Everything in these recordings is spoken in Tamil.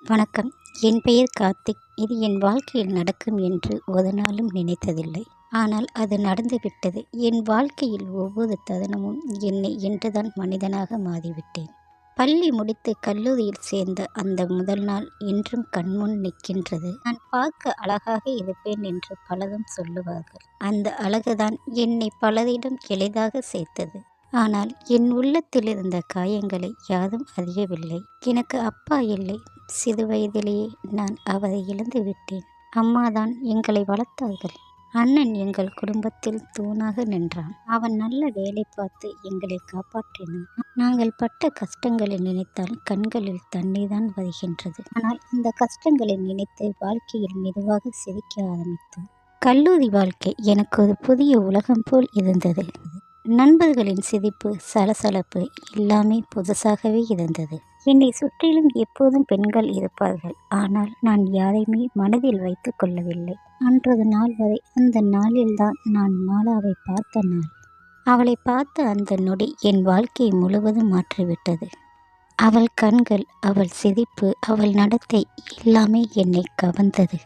வணக்கம். என் பெயர் கார்த்திக். இது என் வாழ்க்கையில் நடக்கும் என்று ஒரு நாளும் நினைத்ததில்லை. ஆனால் அது நடந்துவிட்டது. என் வாழ்க்கையில் ஒவ்வொரு தருணமும் என்னை என்றுதான் மனிதனாக மாறிவிட்டேன். பள்ளி முடித்து கல்லூரியில் சேர்ந்த அந்த முதல் நாள் என்றும் கண்முன் நிற்கின்றது. நான் பார்க்க அழகாக இருப்பேன் என்று பலரும் சொல்லுவார்கள். அந்த அழகுதான் என்னை பலரிடம் எளிதாக சேர்த்தது. ஆனால் என் உள்ளத்தில் இருந்த காயங்களை யாரும் அறியவில்லை. எனக்கு அப்பா இல்லை. சிறு வயதிலேயே நான் அவரை இழந்து விட்டேன். அம்மாதான் எங்களை வளர்த்தார்கள். அண்ணன் எங்கள் குடும்பத்தில் தூணாக நின்றான். அவன் நல்ல வேலை பார்த்து எங்களை காப்பாற்றினான். நாங்கள் பட்ட கஷ்டங்களை நினைத்தால் கண்களில் தண்ணீர் தான் வருகின்றது. ஆனால் அந்த கஷ்டங்களை நினைத்து வாழ்க்கையில் மெதுவாக சிரிக்க ஆரம்பித்தோம். கல்லூரி வாழ்க்கை எனக்கு ஒரு புதிய உலகம் போல் இருந்தது. நண்பர்களின் சிரிப்பு, சலசலப்பு எல்லாமே புதுசாகவே இருந்தது. என்னை சுற்றிலும் எப்போதும் பெண்கள் இருப்பார்கள். ஆனால் நான் யாரையுமே மனதில் வைத்து கொள்ளவில்லை. அன்றது நாள் வரை. அந்த நாளில்தான் நான் மாலாவை பார்த்த நாள். அவளை பார்த்த அந்த நொடி என் வாழ்க்கையை முழுவதும் மாற்றிவிட்டது. அவள் கண்கள், அவள் சிரிப்பு, அவள் நடத்தை எல்லாமே என்னை கவர்ந்தது.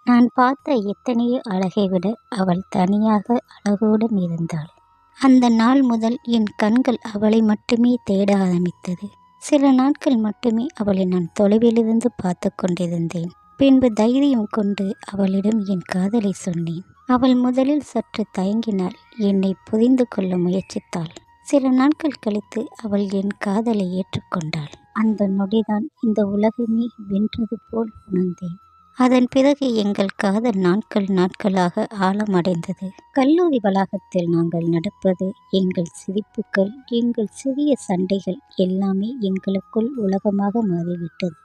நான் பார்த்த எத்தனையோ அழகை விட அவள் தனியாக அழகுடன் இருந்தாள். அந்த நாள் முதல் என் கண்கள் அவளை மட்டுமே தேட ஆரம்பித்தது. சில நாட்கள் மட்டுமே அவளை நான் தொலைவிலிருந்து பார்த்து கொண்டிருந்தேன். பின்பு தைரியம் கொண்டு அவளிடம் என் காதலை சொன்னேன். அவள் முதலில் சற்று தயங்கினாள். என்னை புரிந்து கொள்ள முயற்சித்தாள். சில நாட்கள் கழித்து அவள் என் காதலை ஏற்றுக்கொண்டாள். அந்த நொடிதான் இந்த உலகமே வென்றது போல் உணர்ந்தேன். அதன் பிறகு எங்கள் காதல் நாட்களாக ஆழமடைந்தது. கல்லூரி வளாகத்தில் நாங்கள் நடப்பது, எங்கள் சிரிப்புகள், எங்கள் சிறிய சண்டைகள் எல்லாமே எங்களுக்குள் உலகமாக மாறிவிட்டது.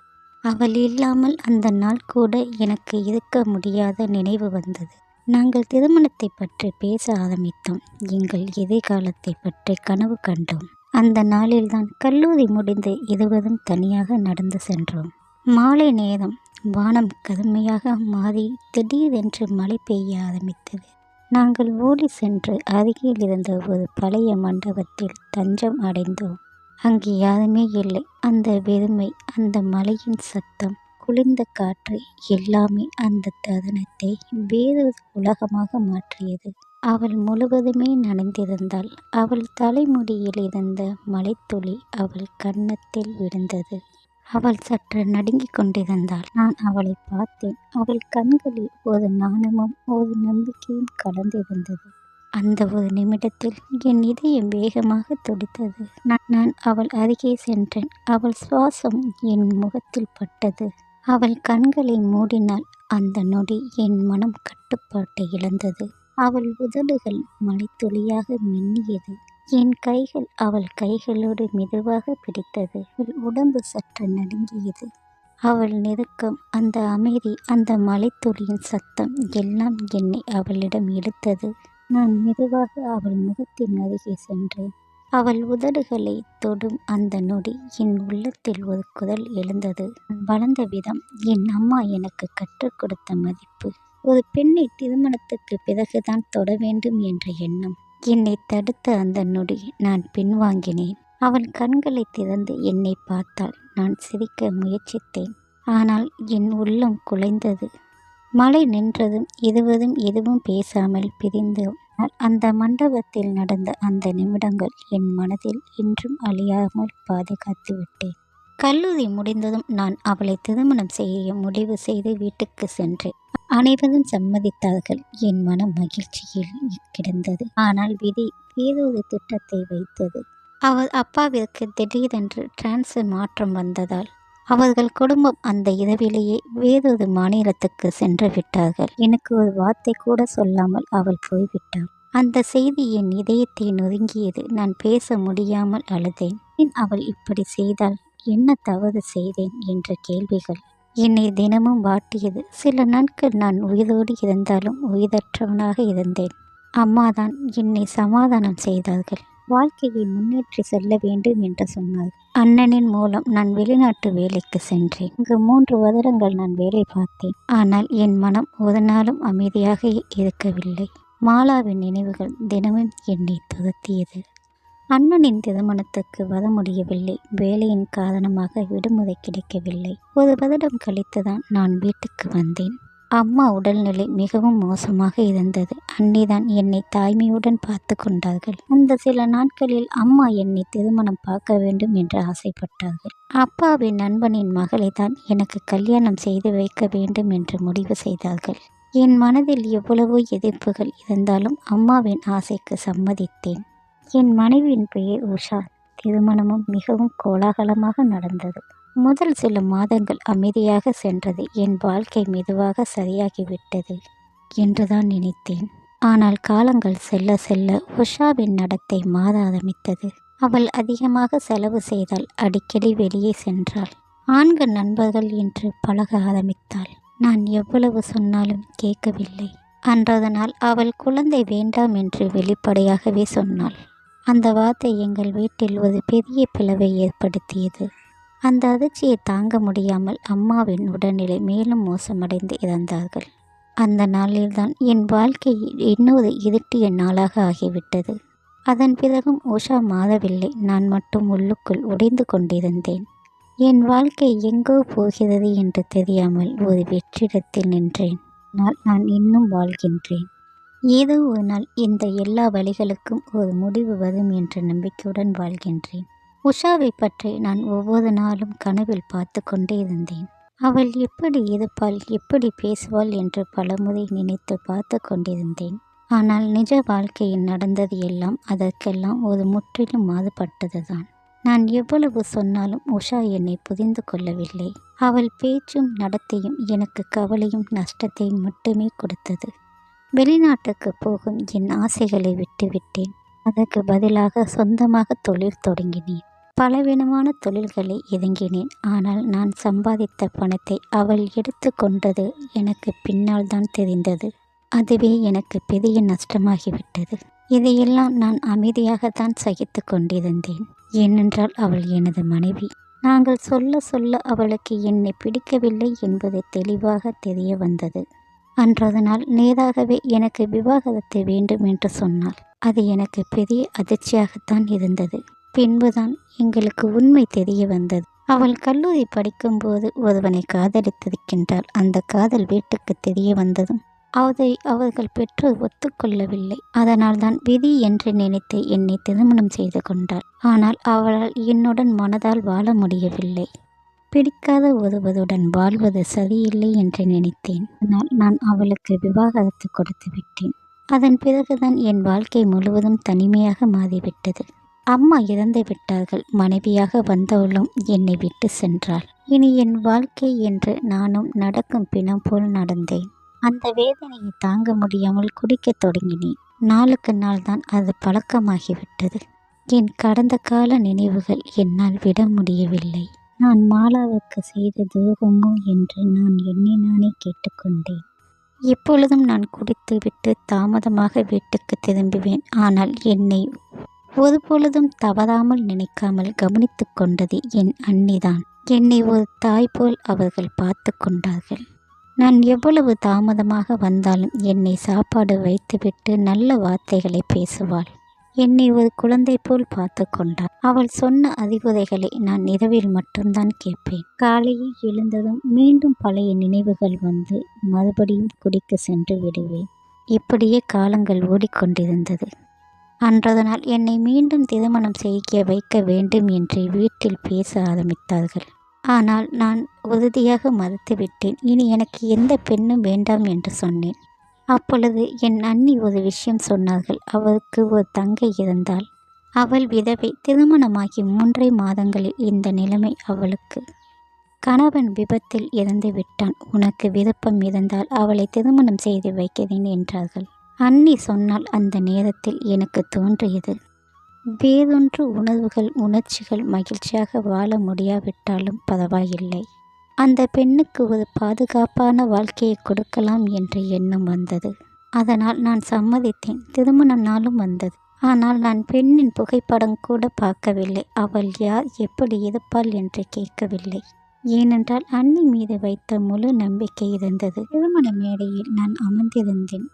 அவள் இல்லாமல் அந்த நாள் கூட எனக்கு இருக்க முடியாத நினைவு வந்தது. நாங்கள் திருமணத்தை பற்றி பேச ஆரம்பித்தோம். எங்கள் எதிர்காலத்தை பற்றி கனவு கண்டோம். அந்த நாளில்தான் கல்லூரி முடிந்து இருவரும் தனியாக நடந்து சென்றோம். மாலை நேரம். வானம் கருமையாக மாறி திடீரென்று மழை பெய்ய ஆரம்பித்தது. நாங்கள் ஓடி சென்று அருகில் இருந்த ஒரு பழைய மண்டபத்தில் தஞ்சம் அடைந்தோம். அங்கு யாருமே இல்லை. அந்த வெறுமை, அந்த மழையின் சத்தம், குளிர்ந்த காற்று எல்லாமே அந்த தருணத்தை வேறொரு உலகமாக மாற்றியது. அவள் முழுவதுமே நனைந்திருந்தாள். அவள் தலைமுடியில் இருந்த மழைத்துளி அவள் கன்னத்தில் விழுந்தது. அவள் சற்று நடுங்கிக் கொண்டிருந்தாள். நான் அவளை பார்த்தேன். அவள் கண்களில் ஒரு நாணமும் ஒரு நம்பிக்கையும் கலந்திருந்தது. அந்த ஒரு நிமிடத்தில் என் இதயம் வேகமாக துடித்தது. நான் அவள் அருகே சென்றேன். அவள் சுவாசம் என் முகத்தில் பட்டது. அவள் கண்களை மூடினாள். அந்த நொடி என் மனம் கட்டுப்பாட்டை இழந்தது. அவள் உதடுகள் மழைத்துளியாக மின்னியது. என் கைகள் அவள் கைகளோடு மெதுவாக பிடித்தது. அவள் உடம்பு சற்று நடுங்கியது. அவள் நெருக்கம், அந்த அமைதி, அந்த மழைத்துளியின் சத்தம் எல்லாம் என்னை அவளிடம் இழுத்தது. நான் மெதுவாக அவள் முகத்தின் அருகே சென்றேன். அவள் உதடுகளை தொடும் அந்த நொடி என் உள்ளத்தில் ஒரு குரல் எழுந்தது. வளர்ந்த விதம், என் அம்மா எனக்கு கற்றுக் கொடுத்த மதிப்பு, ஒரு பெண்ணை திருமணத்துக்கு பிறகுதான் தொட வேண்டும் என்ற எண்ணம் என்னை தடுத்த அந்த நொடி நான் பின்வாங்கினேன். அவள் கண்களை திறந்து என்னை பார்த்தாள். நான் சிரிக்க முயற்சித்தேன். ஆனால் என் உள்ளம் குலைந்தது. மழை நின்றதும் இருவரும் எதுவும் பேசாமல் பிரிந்தோம். அந்த மண்டபத்தில் நடந்த அந்த நிமிடங்கள் என் மனதில் என்றும் அழியாமல் பாதுகாத்து விட்டேன். கல்லூரி முடிந்ததும் நான் அவளை திருமணம் செய்ய முடிவு செய்து வீட்டுக்கு சென்றேன். அனைவரும் சம்மதித்தார்கள். என் மனம் மகிழ்ச்சியில் கிடந்தது. ஆனால் விதி வேறொரு திட்டத்தை வைத்தது. அவர் அப்பாவிற்கு திடீரென்று டிரான்ஸ்ஃபர் மாற்றம் வந்ததால் அவர்கள் குடும்பம் அந்த இரவிலேயே வேறொரு மாநிலத்துக்கு சென்று விட்டார்கள். எனக்கு ஒரு வார்த்தை கூட சொல்லாமல் அவள் போய்விட்டாள். அந்த செய்தி என் இதயத்தை நொறுங்கியது. நான் பேச முடியாமல் அழுதேன். அவள் இப்படி செய்தால் என்ன தவறு செய்தேன் என்ற கேள்விகள் என்னை தினமும் வாட்டியது. சில நாட்கள் நான் உயிரோடு இருந்தாலும் உயிரற்றவனாக இருந்தேன். அம்மாதான் என்னை சமாதானம் செய்தார்கள். வாழ்க்கையை முன்னேற்றி செல்ல வேண்டும் என்று சொன்னார். அண்ணனின் மூலம் நான் வெளிநாட்டு வேலைக்கு சென்றேன். இங்கு 3 வருடங்கள் நான் வேலை பார்த்தேன். ஆனால் என் மனம் ஒரு நாளும் அமைதியாக இருக்கவில்லை. மாலாவின் நினைவுகள் தினமும் என்னை துரத்தியது. அண்ணனின் திருமணத்துக்கு வர முடியவில்லை. வேலையின் காரணமாக விடுமுறை கிடைக்கவில்லை. 1 வருடம் கழித்துதான் நான் வீட்டுக்கு வந்தேன். அம்மா உடல்நிலை மிகவும் மோசமாக இருந்தது. அன்னிதான் என்னை தாய்மையுடன் பார்த்து கொண்டார்கள். அந்த சில நாட்களில் அம்மா என்னை திருமணம் பார்க்க வேண்டும் என்று ஆசைப்பட்டார்கள். அப்பாவின் நண்பனின் மகளை தான் எனக்கு கல்யாணம் செய்து வைக்க வேண்டும் என்று முடிவு செய்தார்கள். என் மனதில் எவ்வளவோ எதிர்ப்புகள் இருந்தாலும் அம்மாவின் ஆசைக்கு சம்மதித்தேன். என் மனைவியின் பெயர் உஷா. திருமணமும் மிகவும் கோலாகலமாக நடந்தது. முதல் சில மாதங்கள் அமைதியாக சென்றது. என் வாழ்க்கை மெதுவாக சரியாகிவிட்டது என்றுதான் நினைத்தேன். ஆனால் காலங்கள் செல்ல செல்ல உஷாவின் நடத்தை மாற ஆரம்பித்தது. அவள் அதிகமாக செலவு செய்தால், அடிக்கடி வெளியே சென்றாள். ஆண்கள் நண்பர்கள் என்று பழக ஆரம்பித்தாள். நான் எவ்வளவு சொன்னாலும் கேட்கவில்லை. அன்றைய நாள் அவள் குழந்தை வேண்டாம் என்று வெளிப்படையாகவே சொன்னாள். அந்த வார்த்தை எங்கள் வீட்டில் ஒரு பெரிய பிளவை ஏற்படுத்தியது. அந்த அதிர்ச்சியை தாங்க முடியாமல் அம்மாவின் உடல்நிலை மேலும் மோசமடைந்து இறந்தார்கள். அந்த நாளில்தான் என் வாழ்க்கை இன்னொரு இருட்டிய நாளாக ஆகிவிட்டது. அதன் பிறகும் உஷா மாறவில்லை. நான் மட்டும் உள்ளுக்குள் உடைந்து கொண்டிருந்தேன். என் வாழ்க்கை எங்கோ போகிறது என்று தெரியாமல் ஒரு வெற்றிடத்தில் நின்றேன். நான் இன்னும் வாழ்கின்றேன். ஏதோ ஒரு நாள் இந்த எல்லா வழிகளுக்கும் ஒரு முடிவு வரும் என்ற நம்பிக்கையுடன் வாழ்கின்றேன். உஷாவை பற்றி நான் ஒவ்வொரு நாளும் கனவில் பார்த்து கொண்டே இருந்தேன். அவள் எப்படி இருப்பாள், எப்படி பேசுவாள் என்று பலமுறை நினைத்து பார்த்து கொண்டிருந்தேன். ஆனால் நிஜ வாழ்க்கையில் நடந்தது எல்லாம் அதற்கெல்லாம் ஒரு முற்றிலும் மாறுபட்டதுதான். நான் எவ்வளவு சொன்னாலும் உஷா என்னை புரிந்து கொள்ளவில்லை. அவள் பேச்சும் நடத்தையும் எனக்கு கவலையும் நஷ்டத்தையும் மட்டுமே கொடுத்தது. வெளிநாட்டுக்கு போகும் என் ஆசைகளை விட்டுவிட்டேன். அதற்கு பதிலாக சொந்தமாக தொழில் தொடங்கினேன். பலவிதமான தொழில்களை இறங்கினேன். ஆனால் நான் சம்பாதித்த பணத்தை அவள் எடுத்து கொண்டது எனக்கு பின்னால் தான் தெரிந்தது. அதுவே எனக்கு பெரிய நஷ்டமாகிவிட்டது. இதையெல்லாம் நான் அமைதியாகத்தான் சகித்து கொண்டிருந்தேன். ஏனென்றால் அவள் எனது மனைவி. நாங்கள் சொல்ல சொல்ல அவளுக்கு என்னை பிடிக்கவில்லை என்பது தெளிவாக தெரிய வந்தது. அன்றைய நாள் நேராகவே எனக்கு விவாகரத்து வேண்டும் என்று சொன்னாள். அது எனக்கு பெரிய அதிர்ச்சியாகத்தான் இருந்தது. பின்புதான் எங்களுக்கு உண்மை தெரிய வந்தது. அவள் கல்லூரி படிக்கும்போது ஒருவனை காதலித்திருக்கின்றாள். அந்த காதல் வீட்டுக்கு தெரிய வந்ததும் அதை அவர்கள் பெற்றோர் ஒத்துக்கொள்ளவில்லை. அதனால் தான் விதி என்று நினைத்து என்னை திருமணம் செய்து கொண்டாள். ஆனால் அவளால் என்னுடன் மனதால் வாழ முடியவில்லை. பிடிக்காத ஒருவருடன் வாழ்வது சரியில்லை என்று நினைத்தேன். ஆனால் நான் அவளுக்கு விவாகரத்து கொடுத்து விட்டேன். அதன் பிறகுதான் என் வாழ்க்கை முழுவதும் தனிமையாக மாறிவிட்டது. அம்மா இறந்து விட்டார்கள். மனைவியாக வந்தவளும் என்னை விட்டு சென்றாள். இனி என் வாழ்க்கை என்று நானும் நடக்கும் பிணம் போல் நடந்தேன். அந்த வேதனையை தாங்க முடியாமல் குடிக்கத் தொடங்கினேன். நாளுக்கு நாள் தான் அது பழக்கமாகிவிட்டது. என் கடந்த கால நினைவுகள் என்னால் விட முடியவில்லை. நான் மாலாவுக்கு செய்த துரோகமோ என்று நான் என்னை நானே கேட்டுக்கொண்டேன். எப்பொழுதும் நான் குடித்துவிட்டு தாமதமாக வீட்டுக்கு திரும்புவேன். ஆனால் என்னை ஒருபொழுதும் தவறாமல் நினைக்காமல் கவனித்து கொண்டது என் அண்ணிதான். என்னை ஒரு தாய் போல் அவர்கள் பார்த்து கொண்டார்கள். நான் எவ்வளவு தாமதமாக வந்தாலும் என்னை சாப்பாடு வைத்துவிட்டு நல்ல வார்த்தைகளை பேசுவாள். என்னை ஒரு குழந்தை போல் பார்த்து கொண்டாள். அவள் சொன்ன அறிவுரைகளை நான் இரவில் மட்டும்தான் கேட்பேன். காலையில் எழுந்ததும் மீண்டும் பழைய நினைவுகள் வந்து மறுபடியும் குடிக்க சென்று விடுவேன். இப்படியே காலங்கள் ஓடிக்கொண்டிருந்தது. அன்றைய நாள் என்னை மீண்டும் திருமணம் செய்ய வைக்க வேண்டும் என்று வீட்டில் பேச ஆரம்பித்தார்கள். ஆனால் நான் உறுதியாக மறுத்துவிட்டேன். இனி எனக்கு எந்த பெண்ணும் வேண்டாம் என்று சொன்னேன். அப்பொழுது என் அண்ணி ஒரு விஷயம் சொன்னார்கள். அவருக்கு ஒரு தங்கை இருந்தாள். அவள் விதவை. திருமணமாகி 3 மாதங்களில் இந்த நிலைமை அவளுக்கு. கணவன் விபத்தில் இறந்து விட்டான். உனக்கு விருப்பம் இருந்தால் அவளை திருமணம் செய்து வைக்கிறேன் என்றார்கள். அண்ணி சொன்னால் அந்த நேரத்தில் எனக்கு தோன்றியது, வேறொன்று உணர்வுகள் உணர்ச்சிகள் மகிழ்ச்சியாக வாழ முடியாவிட்டாலும் பரவாயில்லை. அந்த பெண்ணுக்கு ஒரு பாதுகாப்பான வாழ்க்கையை கொடுக்கலாம் என்ற எண்ணம் வந்தது. அதனால் நான் சம்மதித்தேன். திருமண நாளும் வந்தது. ஆனால் நான் பெண்ணின் புகைப்படம் கூட பார்க்கவில்லை. அவள் யார், எப்படி இருப்பாள் என்று கேட்கவில்லை. ஏனென்றால் அண்ணி மீது வைத்த முழு நம்பிக்கை இருந்தது. திருமண மேடையில் நான் அமர்ந்திருந்தேன்.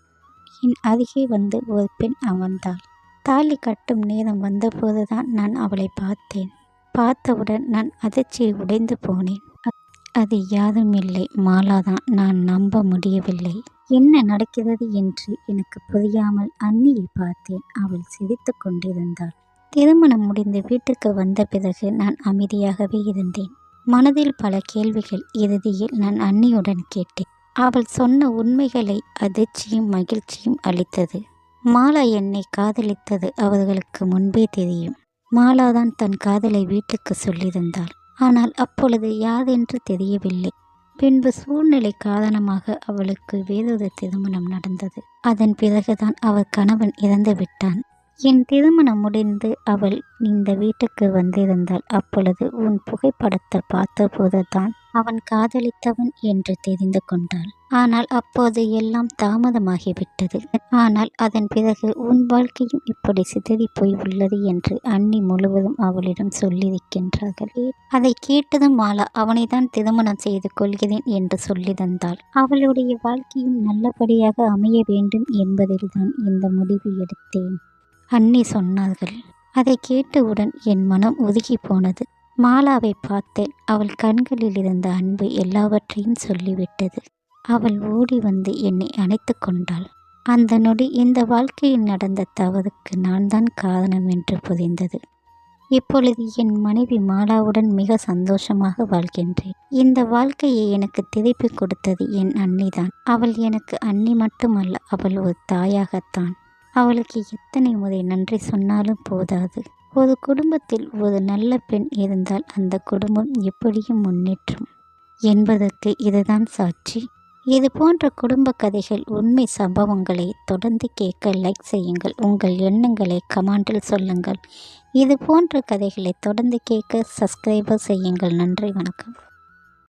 என் அருகே வந்து ஒரு பெண் அமர்ந்தாள். தாலி கட்டும் நேரம் வந்தபோதுதான் நான் அவளை பார்த்தேன். பார்த்தவுடன் நான் அதிர்ச்சியில் உடைந்து போனேன். அது யாதுமில்லை, மாலாதான். நான் நம்ப முடியவில்லை. என்ன நடக்கிறது என்று எனக்கு புரியாமல் அண்ணியை பார்த்தேன். அவள் சிரித்து கொண்டிருந்தாள். திருமணம் முடிந்து வீட்டுக்கு வந்த பிறகு நான் அமைதியாகவே இருந்தேன். மனதில் பல கேள்விகள். இறுதியில் நான் அண்ணியுடன் கேட்டேன். அவள் சொன்ன உண்மைகளை அதிர்ச்சியும் மகிழ்ச்சியும் அளித்தது. மாலா என்னை காதலித்தது அவர்களுக்கு முன்பே தெரியும். மாலாதான் தன் காதலை வீட்டுக்கு சொல்லியிருந்தாள். ஆனால் அப்பொழுது யாதென்று தெரியவில்லை. பின்பு சூழ்நிலை காரணமாக அவளுக்கு வேறொரு திருமணம் நடந்தது. அதன் பிறகுதான் அவள் கணவன் இறந்து விட்டான். என் திருமணம் முடிந்து அவள் இந்த வீட்டுக்கு வந்திருந்தாள். அப்பொழுது உன் புகைப்படத்தை பார்த்தபோதுதான் அவன் காதலித்தவன் என்று தெரிந்து கொண்டாள். ஆனால் அப்போது எல்லாம் தாமதமாகிவிட்டது. ஆனால் அதன் பிறகு உன் வாழ்க்கையும் இப்படி சிதறி போய் உள்ளது என்று அண்ணி முழுவதும் அவளிடம் சொல்லியிருக்கின்றார்கள். அதை கேட்டதும் மாலா அவனைதான் திருமணம் செய்து கொள்கிறேன் என்று சொல்லியிருந்தாள். அவளுடைய வாழ்க்கையும் நல்லபடியாக அமைய வேண்டும் என்பதில்தான் இந்த முடிவு எடுத்தேன். அண்ணி சொன்னார்கள். அதை கேட்டவுடன் என் மனம் உருகி போனது. மாலாவை பார்த்தேன். அவள் கண்களில் இருந்த அன்பு எல்லாவற்றையும் சொல்லிவிட்டது. அவள் ஓடி வந்து என்னை அணைத்து கொண்டாள். அந்த நொடி இந்த வாழ்க்கையில் நடந்த தவறுக்கு நான் தான் காரணம் என்று புரிந்தது. இப்பொழுது என் மனைவி மாலாவுடன் மிக சந்தோஷமாக வாழ்கின்றேன். இந்த வாழ்க்கையை எனக்கு திருப்பி கொடுத்தது என் அண்ணிதான். அவள் எனக்கு அண்ணி மட்டுமல்ல, அவள் ஒரு தாயாகத்தான். அவளுக்கு எத்தனை முறை நன்றி சொன்னாலும் போதாது. ஒரு குடும்பத்தில் ஒரு நல்ல பெண் இருந்தால் அந்த குடும்பம் எப்படியும் முன்னேற்றும் என்பதற்கு இதுதான் சாட்சி. இது போன்ற குடும்ப கதைகள், உண்மை சம்பவங்களை தொடர்ந்து கேட்க லைக் செய்யுங்கள். உங்கள் எண்ணங்களை கமெண்டில் சொல்லுங்கள். இது போன்ற கதைகளை தொடர்ந்து கேட்க சப்ஸ்கிரைபர் செய்யுங்கள். நன்றி, வணக்கம்.